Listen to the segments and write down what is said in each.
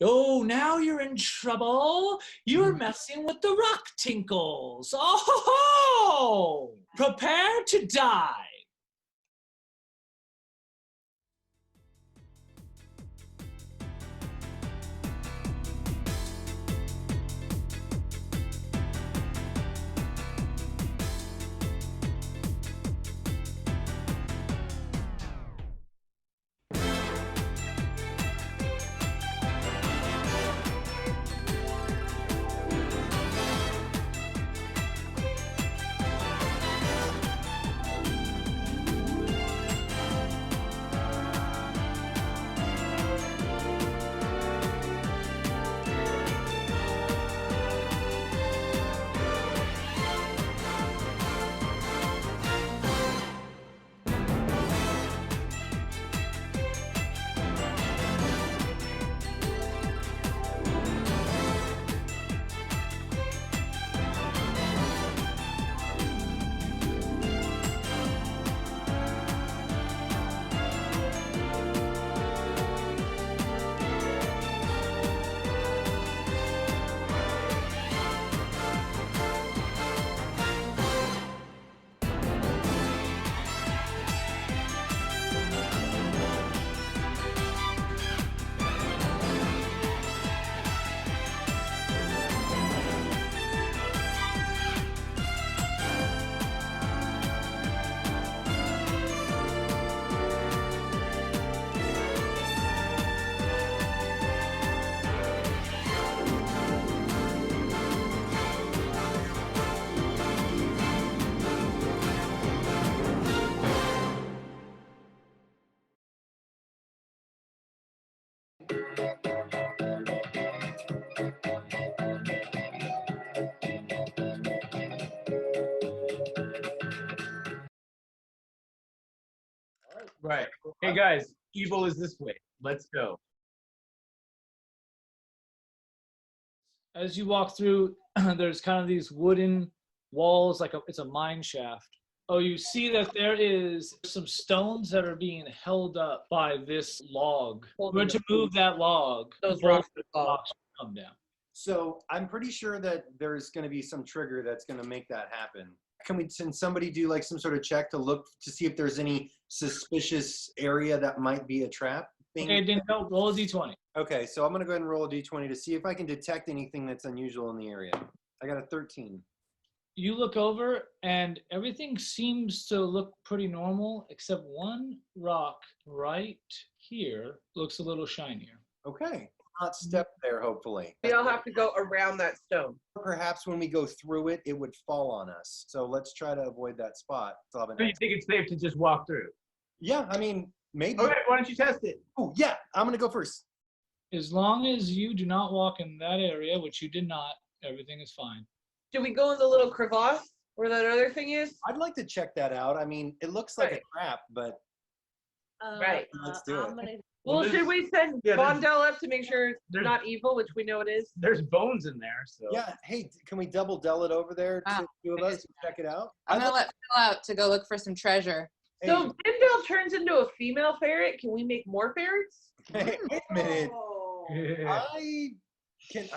Oh, now you're in trouble. You're messing with the rock tinkles. Oh, prepare to die. Right. Hey guys, evil is this way. Let's go. As you walk through, there's kind of these wooden walls, it's a mine shaft. Oh, you see that there is some stones that are being held up by this log. We're to move that log. Those rocks rocks come down. So I'm pretty sure that there's going to be some trigger that's going to make that happen. Can somebody do like some sort of check to look to see if there's any suspicious area that might be a trap thing? Okay, then roll a d20. Okay, so I'm going to go ahead and roll a d20 to see if I can detect anything that's unusual in the area. I got a 13. You look over and everything seems to look pretty normal, except one rock right here looks a little shinier. Okay, not step there, hopefully. We all have to go around that stone. Perhaps when we go through it, it would fall on us. So let's try to avoid that spot. So you think it's safe to just walk through? Yeah, I mean, maybe. Okay, why don't you test it? Oh, yeah, I'm going to go first. As long as you do not walk in that area, which you did not, everything is fine. Do we go in the little crevasse where that other thing is? I'd like to check that out. I mean, it looks like a trap, but Right. let's do it. Well, should we send Vondel up to make sure it's not evil, which we know it is? There's bones in there, so. Yeah, hey, can we double Dell it over there to the two of us to check it out? I'm going to let Phil out to go look for some treasure. Hey. So Vondel turns into a female ferret. Can we make more ferrets? Hey, wait a minute. Yeah. I can,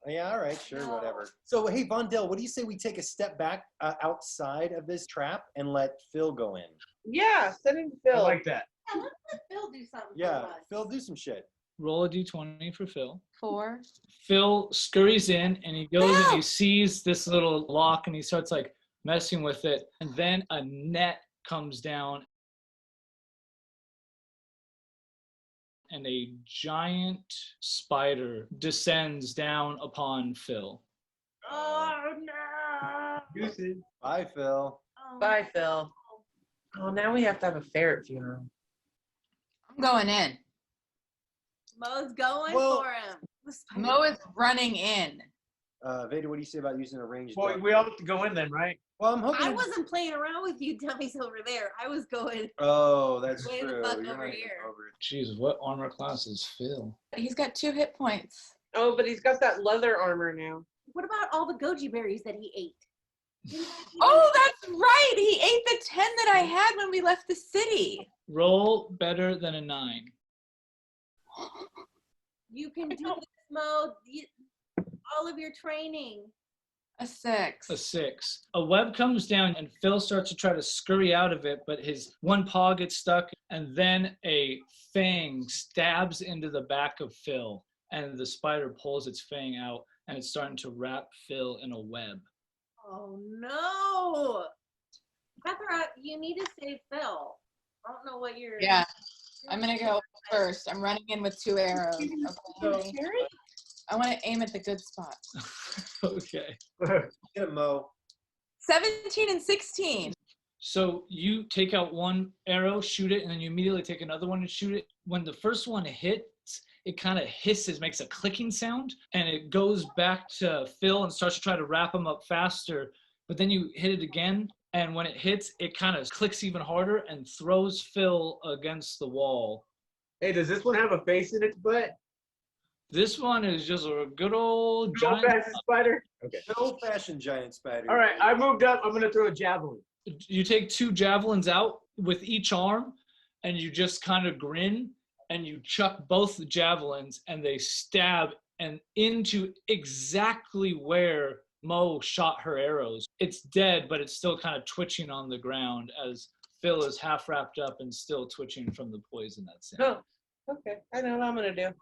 yeah, all right, sure, whatever. So, hey, Vondel, what do you say we take a step back outside of this trap and let Phil go in? Yeah, send him to Phil. I like that. Yeah, let's let Phil do something Yeah, for us. Phil, do some shit. Roll a d20 for Phil. 4. Phil scurries in and he goes and he sees this little lock and he starts like messing with it. And then a net comes down and a giant spider descends down upon Phil. Oh no! Deuces. Bye, Phil. Oh, Bye, Phil. Oh, now we have to have a ferret funeral. I'm going in. Mo's going Well- for him. The spider- Mo is running in. Vader, what do you say about using a ranged Well, weapon? we all have to go in then, right? Well, I'm hoping. I wasn't playing around with you dummies over there. I was going. Oh, that's Way the true. fuck You're over not even here. over it. Jesus, what armor class is Phil? He's got 2 hit points. Oh, but he's got that leather armor now. What about all the goji berries that he ate? Didn't I eat Oh, that's right. He ate the 10 that I had when we left the city. Roll better than a 9. You can do this mode. All of your training. A 6. A 6. A web comes down and Phil starts to try to scurry out of it, but his one paw gets stuck, and then a fang stabs into the back of Phil, and the spider pulls its fang out, and it's starting to wrap Phil in a web. Oh no! Pepper, you need to save Phil. I don't know what you're. Yeah. I'm going to go first. I'm running in with 2 arrows. Okay. I want to aim at the good spot. Okay. Get him, Mo. 17 and 16. So you take out one arrow, shoot it, and then you immediately take another one and shoot it. When the first one hits, it kind of hisses, makes a clicking sound, and it goes back to Phil and starts to try to wrap him up faster. But then you hit it again, and when it hits, it kind of clicks even harder and throws Phil against the wall. Hey, does this one have a face in its butt? This one is just a good old Go giant. fast spider. Okay. An old-fashioned giant spider. All right, I moved up. I'm gonna throw a javelin. You take 2 javelins out with each arm, and you just kind of grin, and you chuck both the javelins, and they stab and into exactly where Mo shot her arrows. It's dead, but it's still kind of twitching on the ground as Phil is half wrapped up and still twitching from the poison that's in. Oh, okay. I know what I'm gonna do.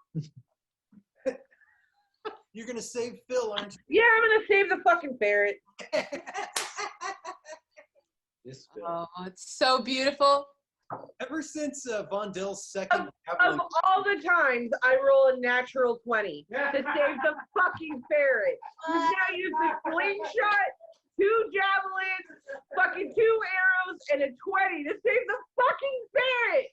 You're gonna save Phil, aren't you? Yeah, I'm gonna save the fucking ferret. This Phil. Oh, it's so beautiful. Ever since Von Dill's second Of javelin, all the times I roll a natural 20 to save the fucking ferret. You've now used a slingshot, 2 javelins, fucking 2 arrows, and a 20 to save the fucking ferret.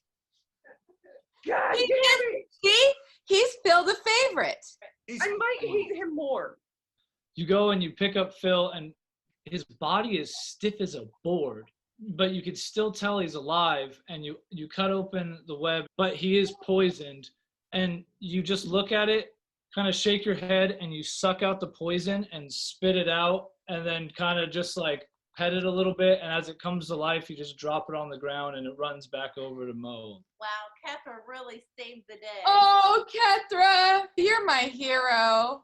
God damn it! See? He's Phil the favorite. I might hate him more. You go and you pick up Phil, and his body is stiff as a board, but you can still tell he's alive, and you cut open the web, but he is poisoned, and you just look at it, kind of shake your head, and you suck out the poison and spit it out, and then kind of just like pet it a little bit, and as it comes to life, you just drop it on the ground, and it runs back over to Mo. Wow, Kepper really saved the day. Oh, Kethra, you're my hero.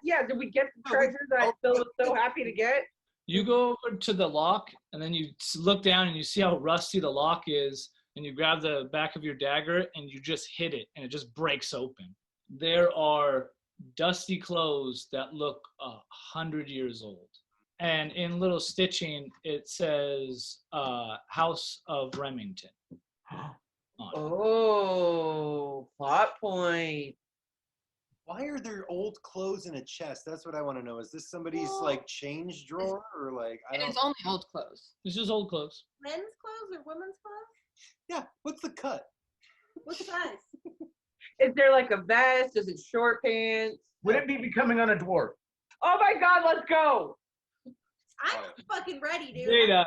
Yeah, did we get the treasure that I still was so happy to get? You go over to the lock, and then you look down, and you see how rusty the lock is, and you grab the back of your dagger, and you just hit it, and it just breaks open. There are dusty clothes that look 100 years old. And in little stitching, it says House of Remington. on it. Oh, plot point. Why are there old clothes in a chest? That's what I want to know. Is this somebody's like change drawer or like I And don't it's only old clothes. It's just old clothes. Men's clothes or women's clothes? Yeah, what's the cut? What size? Is there like a vest? Is it short pants? Would it be becoming on a dwarf? Oh my God, let's go. I'm fucking ready, dude. Data,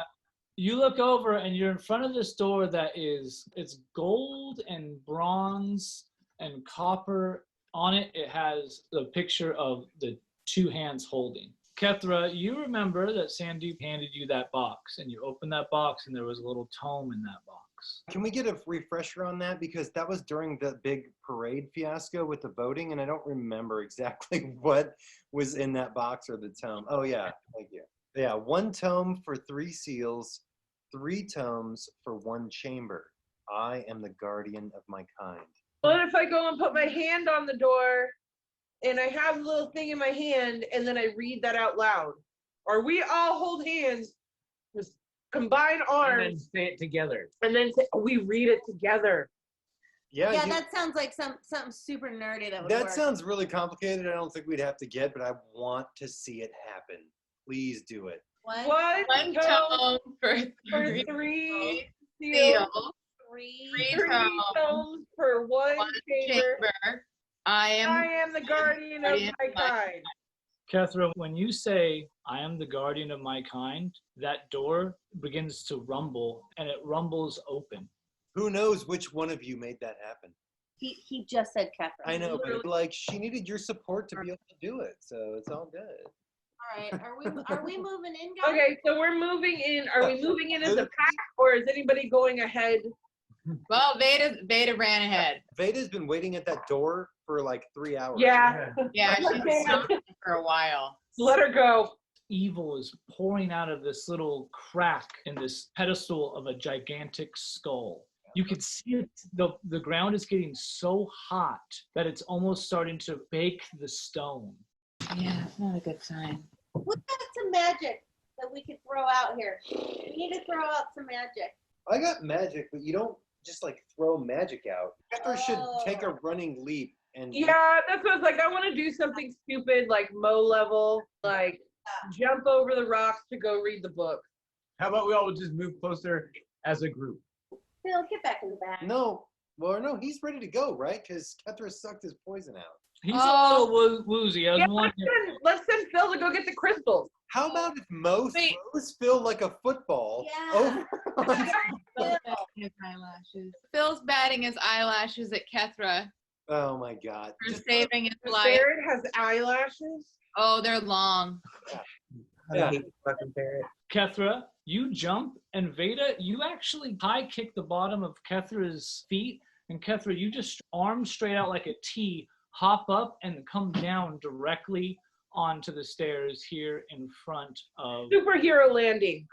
you look over and you're in front of this door that it's gold and bronze and copper. On it, it has the picture of the two hands holding. Kethra, you remember that Sandeep handed you that box, and you opened that box, and there was a little tome in that box. Can we get a refresher on that? Because that was during the big parade fiasco with the voting, and I don't remember exactly what was in that box or the tome. Oh, yeah. Thank you. Yeah, 1 tome for 3 seals, 3 tomes for 1 chamber. I am the guardian of my kind. What if I go and put my hand on the door and I have a little thing in my hand and then I read that out loud? Or we all hold hands, just combine And then arms, say it together. and then we read it together. Yeah, Yeah, you- that sounds like something super nerdy that would that work. sounds really complicated. I don't think we'd have to get, but I want to see it happen. Please do it. What? One Tome tome for for 3 3 seals, seals, Three. 3 3 tomes, tomes for 1 1 chamber. chamber. I I am am the guardian of my kind. Kethra, when you say, I am the guardian of my kind, that door begins to rumble, and it rumbles open. Who knows which one of you made that happen? He just said Kefra. I know, but like she needed your support to be able to do it, so it's all good. All right, are we moving in, guys? Okay, so we're moving in. Are we moving in as a pack, or is anybody going ahead Well, Veda ran ahead. Veda's been waiting at that door for like 3 hours. Yeah. Yeah, she's Okay. been stopping for a while. Let her go. Evil is pouring out of this little crack in this pedestal of a gigantic skull. You can see it, the ground is getting so hot that it's almost starting to bake the stone. Yeah, it's not a good sign. What got some magic that we could throw out here? We need to throw out some magic. I got magic, but you don't just like throw magic out. Cather should take a running leap and Yeah, that's what I was like. I want to do something stupid like Mo level, like jump over the rocks to go read the book. How about we all just move closer as a group? Phil, get back in the back. No, he's ready to go, right? Because Cather sucked his poison out. He's a little woozy. I was Yeah, wondering. let's send Phil to go get the crystals. How about if Mo Wait. throws Phil like a football Yeah. over on Phil's batting his eyelashes. Phil's batting his eyelashes at Kethra Oh my God. for Just- saving his The life. ferret has eyelashes. Oh, they're long. Yeah. Fucking parrot. Kethra, you jump, and Veda, you actually high kick the bottom of Kethra's feet, and Kethra, you just arm straight out like a T, hop up, and come down directly onto the stairs here in front of. Superhero landing.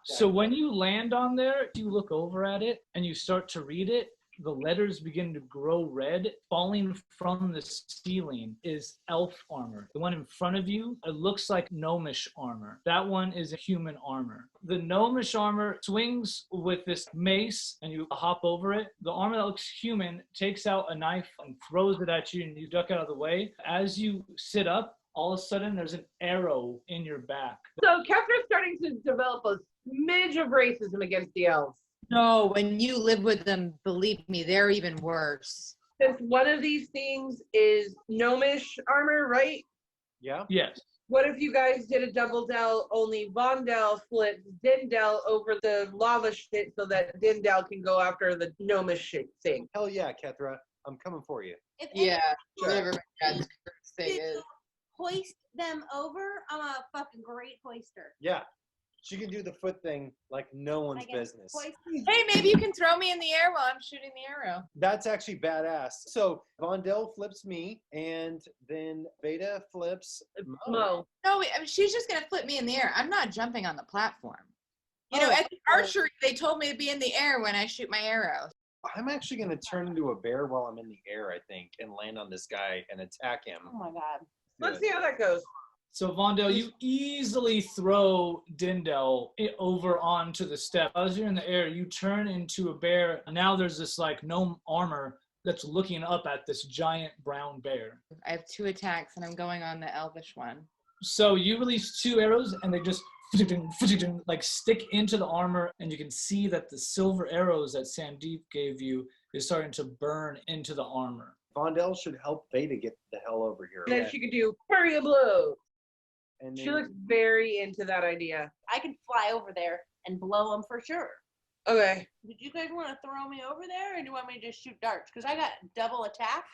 So when you land on there, you look over at it and you start to read it. The letters begin to grow red. Falling from the ceiling is elf armor. The one in front of you, it looks like gnomish armor. That one is a human armor. The gnomish armor swings with this mace and you hop over it. The armor that looks human takes out a knife and throws it at you and you duck out of the way. As you sit up, all of a sudden there's an arrow in your back. So Kefra's starting to develop a smidge of racism against the elves. No, when you live with them, believe me, they're even worse. Since one of these things is gnomish armor, right? Yeah. Yes. What if you guys did a double Dell, only Vondel flips Dindel over the lava shit so that Dindel can go after the gnomish shit thing? Hell yeah, Kethra. I'm coming for you. If Yeah, Sure. whatever my dad's thing is. hoist them over, I'm a fucking great hoister. Yeah. She can do the foot thing like no one's I can business. hoist- Hey, maybe you can throw me in the air while I'm shooting the arrow. That's actually badass. So Vondel flips me, and then Veda flips Mo. Mo. No, I mean, she's just gonna flip me in the air. I'm not jumping on the platform. You know, Oh. at the archery, they told me to be in the air when I shoot my arrow. I'm actually going to turn into a bear while I'm in the air, I think, and land on this guy and attack him. Oh my god. Let's see how that goes. So Vondel, you easily throw Dindel over onto the step. As you're in the air, you turn into a bear. Now there's this like gnome armor that's looking up at this giant brown bear. I have 2 attacks, and I'm going on the elvish one. So you release 2 arrows and they just like stick into the armor, and you can see that the silver arrows that Sandeep gave you is starting to burn into the armor. Vondel should help Veda get the hell over here. And then she could do flurry of blows. And She then- looks very into that idea. I can fly over there and blow them for sure. Okay. Did you guys want to throw me over there, or do you want me to just shoot darts? Because I got double attack.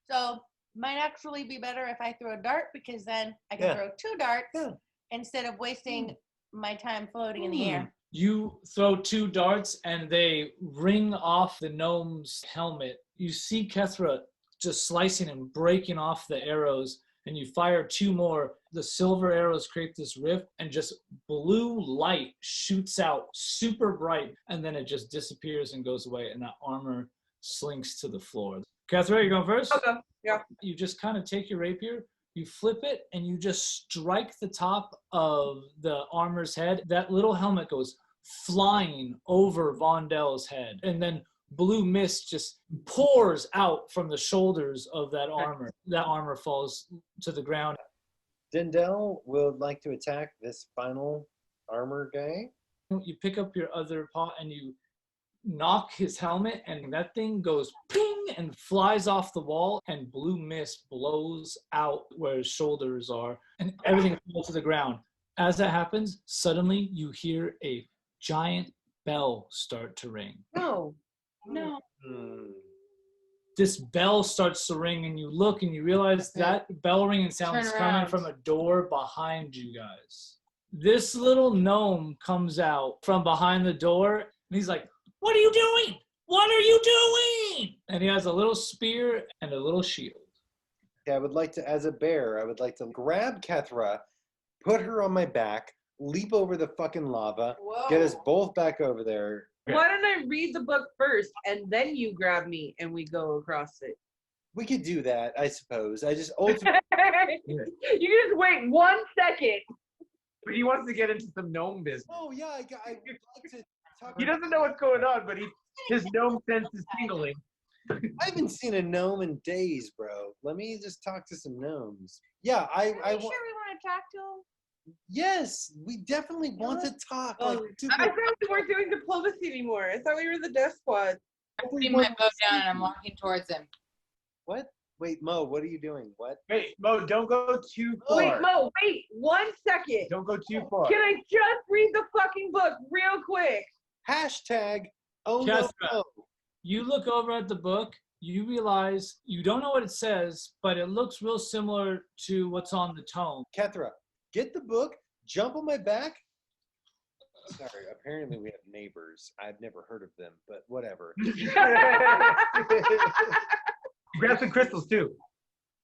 So might actually be better if I throw a dart, because then I can Yeah. throw 2 darts Yeah. instead of wasting my time floating in the air. You throw 2 darts and they ring off the gnome's helmet. You see Kethra just slicing and breaking off the arrows, and you fire 2 more. The silver arrows create this rift, and just blue light shoots out super bright, and then it just disappears and goes away, and that armor slinks to the floor. Kethra, you're going first? Okay. Yeah. You just kind of take your rapier, you flip it, and you just strike the top of the armor's head. That little helmet goes flying over Vondel's head, and then blue mist just pours out from the shoulders of that armor. That armor falls to the ground. Dindel would like to attack this final armor guy. You pick up your other paw and you knock his helmet, and that thing goes ping and flies off the wall, and blue mist blows out where his shoulders are, and everything falls to the ground. As that happens, suddenly you hear a giant bell start to ring. No. No. Hmm. This bell starts to ring, and you look and you realize that bell ringing sound Turn is coming around. from a door behind you guys. This little gnome comes out from behind the door, and he's like, What are you doing? What are you doing? And he has a little spear and a little shield. I would like to, as a bear, I would like to grab Kethra, put her on my back, leap over the fucking lava, get us both back over there. Why don't I read the book first and then you grab me and we go across it? We could do that, I suppose. I just ultimately. You just wait 1 second. But he wants to get into some gnome business. Oh yeah, I would like to talk. He doesn't know what's going on, but his gnome sense is tingling. I haven't seen a gnome in days, bro. Let me just talk to some gnomes. Yeah, Are you sure we want to talk to him? Yes, we definitely want to talk. Like, I thought we weren't doing diplomacy anymore. I thought we were the death squad. I'm putting my bow down and I'm walking towards him. What? Wait, Mo, what are you doing? What? Wait, Mo, don't go too far. Wait, Mo, wait 1 second. Don't go too far. Can I just read the fucking book real quick? Hashtag, oh Kethra. no. You look over at the book, you realize you don't know what it says, but it looks real similar to what's on the tome. Kethra, get the book, jump on my back. Sorry, apparently we have neighbors. I've never heard of them, but whatever. Grab some crystals too.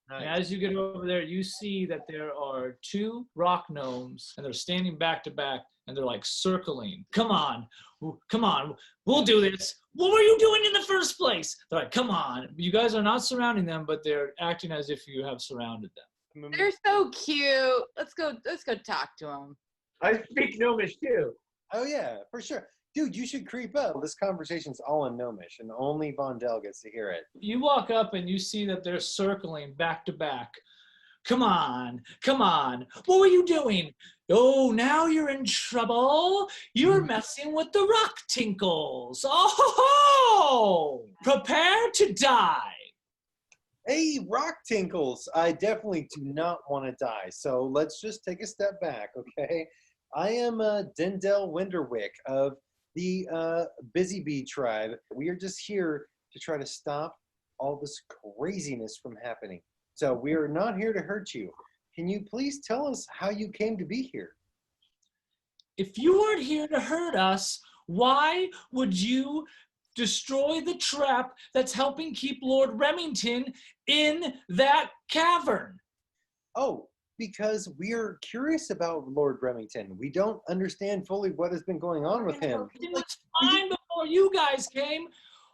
And as you get over there, you see that there are 2 rock gnomes, and they're standing back to back, and they're like circling. Come on, we'll do this. What were you doing in the first place? They're like, come on. You guys are not surrounding them, but they're acting as if you have surrounded them. They're so cute. Let's go talk to them. I speak gnomish too. Oh yeah, for sure. Dude, you should creep up. This conversation's all in Gnomish, and only Vondel gets to hear it. You walk up and you see that they're circling back to back. Come on. What were you doing? Oh, now you're in trouble. You're messing with the rock tinkles. Oh, prepare to die. Hey, Rock Tinkles, I definitely do not want to die, so let's just take a step back, okay? I am Dendel Winderwick of the Busy Bee tribe. We are just here to try to stop all this craziness from happening. So we are not here to hurt you. Can you please tell us how you came to be here? If you weren't here to hurt us, why would you destroy the trap that's helping keep Lord Remington in that cavern? Oh, because we are curious about Lord Remington. We don't understand fully what has been going on with him. It was fine before you guys came.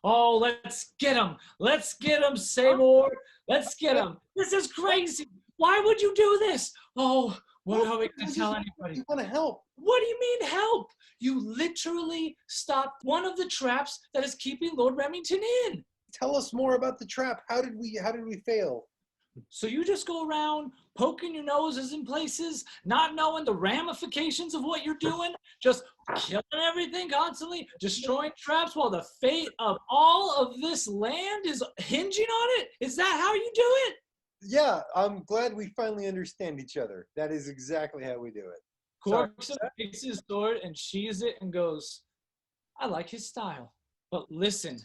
Oh, let's get him. Let's get him, Sabor. Let's get him. This is crazy. Why would you do this? Oh, what are we going to tell anybody? We want to help. What do you mean help? You literally stopped one of the traps that is keeping Lord Remington in. Tell us more about the trap. How did we fail? So you just go around poking your noses in places, not knowing the ramifications of what you're doing, just killing everything constantly, destroying traps while the fate of all of this land is hinging on it? Is that how you do it? Yeah, I'm glad we finally understand each other. That is exactly how we do it. Corkson takes his sword and sheathes it and goes, I like his style. But listen,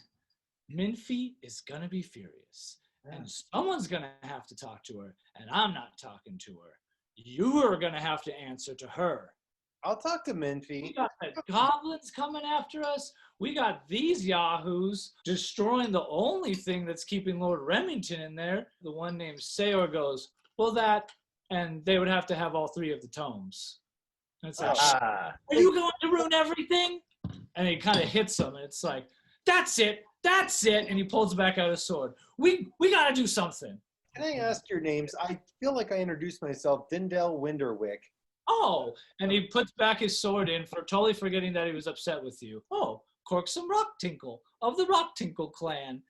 Minfie is going to be furious. And someone's going to have to talk to her. And I'm not talking to her. You are going to have to answer to her. I'll talk to Minfie. We got the goblins coming after us. We got these yahoos destroying the only thing that's keeping Lord Remington in there. The one named Sayor goes, well, that, and they would have to have all 3 of the tomes. And it's like, are you going to ruin everything? And he kind of hits him, and it's like, that's it. And he pulls back out his sword. We got to do something. Can I ask your names? I feel like I introduced myself, Dendel Winderwick. Oh, and he puts back his sword in, for totally forgetting that he was upset with you. Oh, Corksome Rocktinkle of the Rocktinkle clan.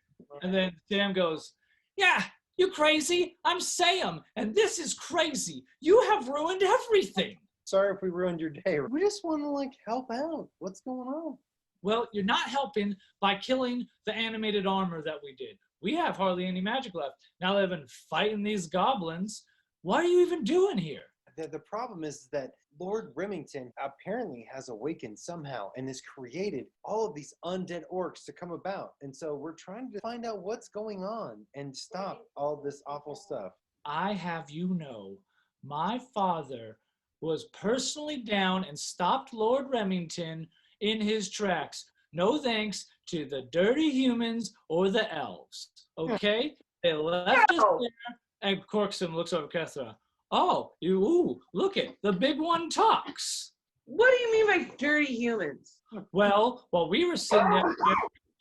And then Sam goes, yeah, you crazy? I'm Sam, and this is crazy. You have ruined everything. Sorry if we ruined your day. We just want to help out. What's going on? Well, you're not helping by killing the animated armor that we did. We have hardly any magic left. Now that I've been fighting these goblins, what are you even doing here? The problem is that Lord Remington apparently has awakened somehow and has created all of these undead orcs to come about. And so we're trying to find out what's going on and stop all this awful stuff. I have you know, my father was personally down and stopped Lord Remington in his tracks. No thanks to the dirty humans or the elves. Okay? They left us No. there, and Corksum looks over at Kethra. Oh, look it. The big one talks. What do you mean by dirty humans? Well, while we were sitting there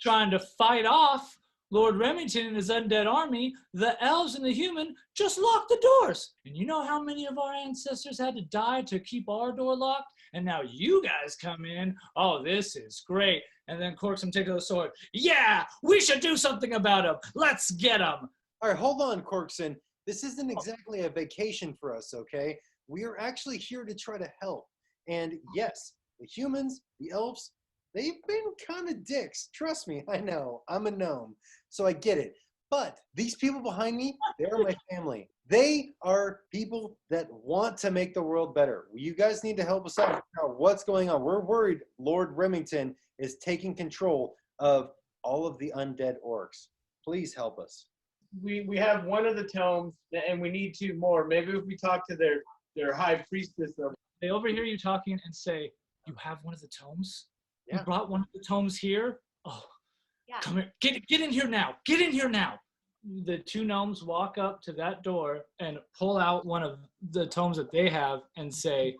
trying to fight off Lord Remington and his undead army, the elves and the human just locked the doors. And you know how many of our ancestors had to die to keep our door locked? And now you guys come in. Oh, this is great. And then Corksum takes the sword. Yeah, we should do something about them. Let's get them. All right, hold on, Corkson. This isn't exactly a vacation for us, okay? We are actually here to try to help. And yes, the humans, the elves, they've been kind of dicks. Trust me, I know. I'm a gnome, so I get it. But these people behind me, they are my family. They are people that want to make the world better. You guys need to help us out. Now, what's going on? We're worried Lord Remington is taking control of all of the undead orcs. Please help us. We have one of the tomes, and we need 2 more. Maybe if we talk to their high priestess of. They overhear you talking and say, you have one of the tomes? Yeah. You brought one of the tomes here? Oh, Yeah. come here. Get in here now. Get in here now. The 2 gnomes walk up to that door and pull out one of the tomes that they have and say,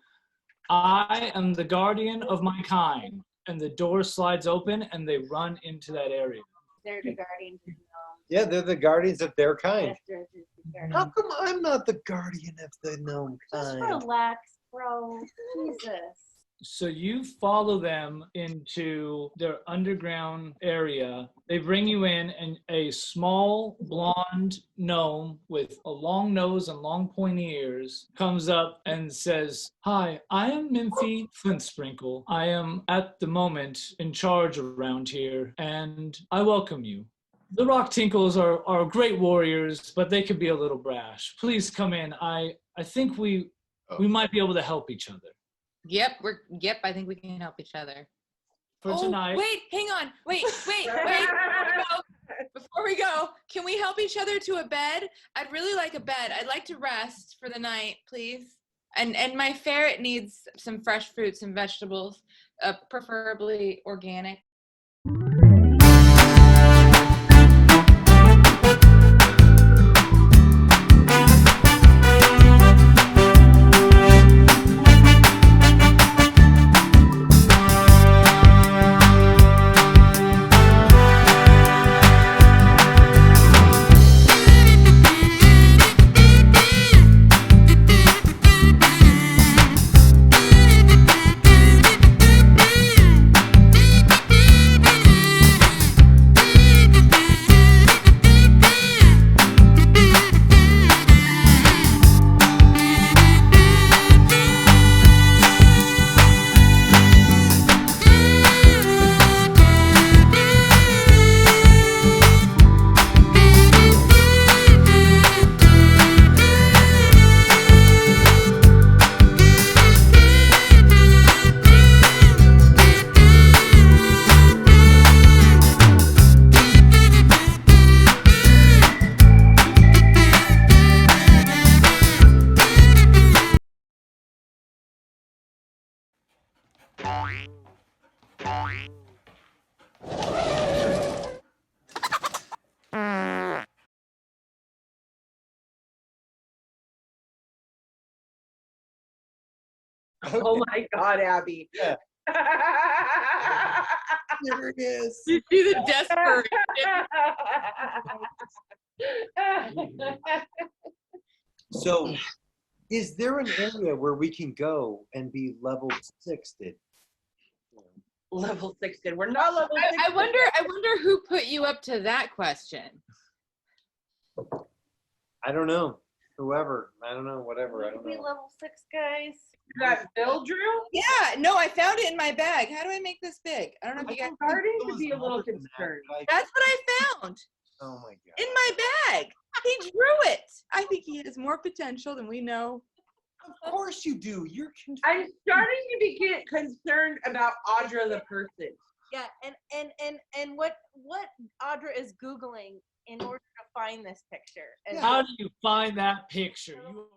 I am the guardian of my kind. And the door slides open and they run into that area. They're the guardians of the gnome. Yeah, they're the guardians of their kind. Yes, they're the guardians. How come I'm not the guardian of the gnome Just kind? relax, bro. Jesus. So you follow them into their underground area. They bring you in, and a small blonde gnome with a long nose and long pointy ears comes up and says, Hi, I am Memphi Flintsprinkle. I am at the moment in charge around here, and I welcome you. The Rock Tinkles are great warriors, but they could be a little brash. Please come in. I think we might be able to help each other. Yep, I think we can help each other. For tonight. Wait, hang on. Wait. Before we go, can we help each other to a bed? I'd really like a bed. I'd like to rest for the night, please. And my ferret needs some fresh fruits and vegetables, preferably organic. Oh my God, Abby. Yeah. There it is. You see the desperation. So, is there an area where we can go and be level 6'd? Level 6. We're not level 6. I wonder who put you up to that question. I don't know. Whoever. I don't know. Whatever. I don't We know. level 6 guys. That Bill Drew? Yeah, no, I found it in my bag. How do I make this big? I don't know if you guys. I'm starting to be a little concerned. That's what I found Oh my God. in my bag. He drew it. I think he has more potential than we know. Of course you do. You're confused. I'm starting to get concerned about Audra the person. Yeah, and what Audra is Googling in order to find this picture. And How do you find that picture? You